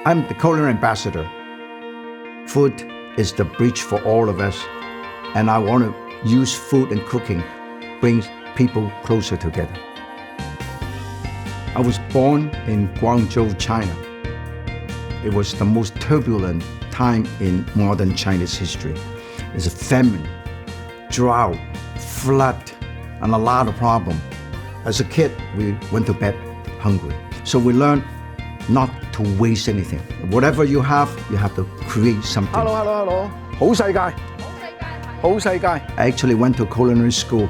I'm the culinary ambassador. Food is the bridge for all of us, and I want to use food and cooking brings people closer together. I was born in Guangzhou, China. It was the most turbulent time in modern Chinese history. There's a famine, drought, flood, and a lot of problems. As a kid, we went to bed hungry. So we learned not to waste anything. Whatever you have to create something. Hello. 好世界. I actually went to culinary school.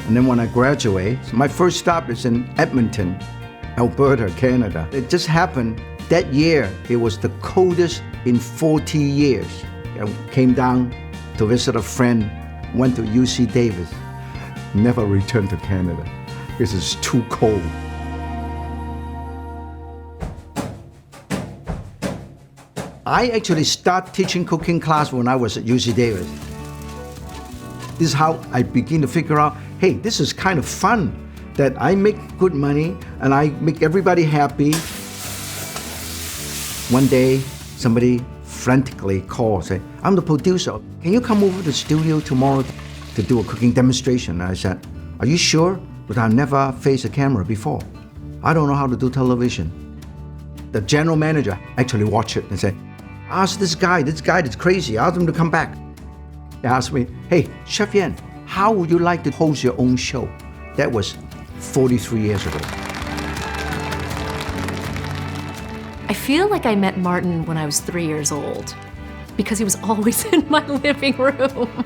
And then when I graduated, my first stop is in Edmonton, Alberta, Canada. It just happened that year. It was the coldest in 40 years. I came down to visit a friend, went to UC Davis, never returned to Canada because it's too cold. I actually started teaching cooking class when I was at UC Davis. This is how I begin to figure out, hey, this is kind of fun, that I make good money and I make everybody happy. One day, somebody frantically called, say, I'm the producer. Can you come over to the studio tomorrow to do a cooking demonstration? And I said, are you sure? But I've never faced a camera before. I don't know how to do television. The general manager actually watched it and said, ask this guy is crazy, ask him to come back. He asked me, hey, Chef Yan, how would you like to host your own show? That was 43 years ago. I feel like I met Martin when I was 3 years old because he was always in my living room.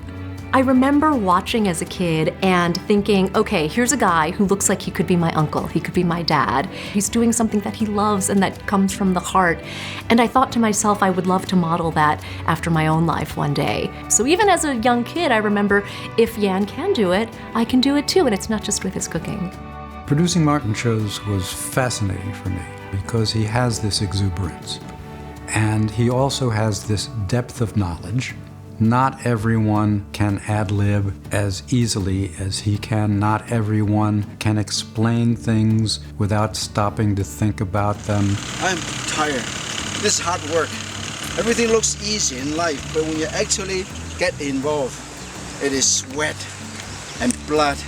I remember watching as a kid and thinking, okay, here's a guy who looks like he could be my uncle, he could be my dad. He's doing something that he loves and that comes from the heart. And I thought to myself, I would love to model that after my own life one day. So even as a young kid, I remember, if Yan can do it, I can do it too, and it's not just with his cooking. Producing Martin shows was fascinating for me because he has this exuberance. And he also has this depth of knowledge. Not everyone can ad-lib as easily as he can. Not everyone can explain things without stopping to think about them. I'm tired. This is hard work. Everything looks easy in life, but when you actually get involved, it is sweat and blood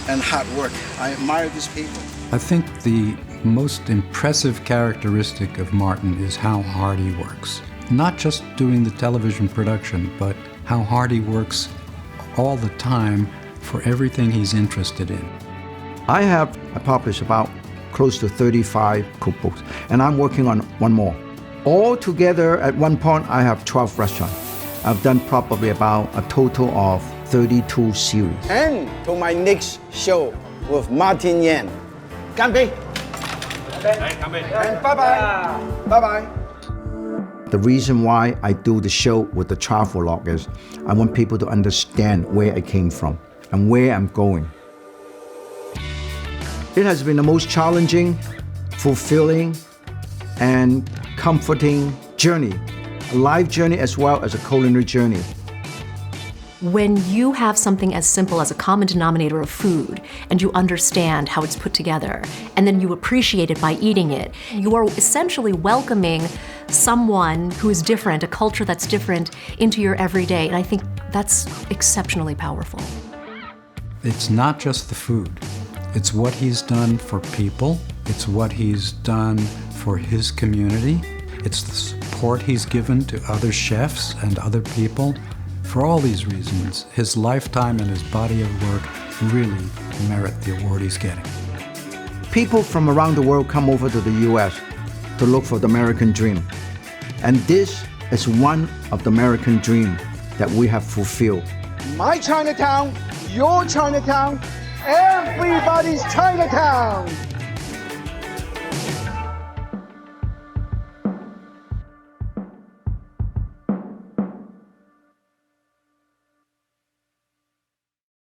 and hard work. I admire these people. I think the most impressive characteristic of Martin is how hard he works. Not just doing the television production, but how hard he works all the time for everything he's interested in. I published about close to 35 cookbooks, and I'm working on one more. All together, at one point, I have 12 restaurants. I've done probably about a total of 32 series. And to my next show with Martin Yan. 干杯! And bye-bye. Bye-bye. The reason why I do the show with the travel log is I want people to understand where I came from and where I'm going. It has been the most challenging, fulfilling, and comforting journey, a life journey as well as a culinary journey. When you have something as simple as a common denominator of food and you understand how it's put together and then you appreciate it by eating it, you are essentially welcoming someone who is different, a culture that's different, into your everyday. And I think that's exceptionally powerful. It's not just the food. It's what he's done for people. It's what he's done for his community. It's the support he's given to other chefs and other people. For all these reasons, his lifetime and his body of work really merit the award he's getting. People from around the world come over to the US to look for the American dream. And this is one of the American dream that we have fulfilled. My Chinatown, your Chinatown, everybody's Chinatown.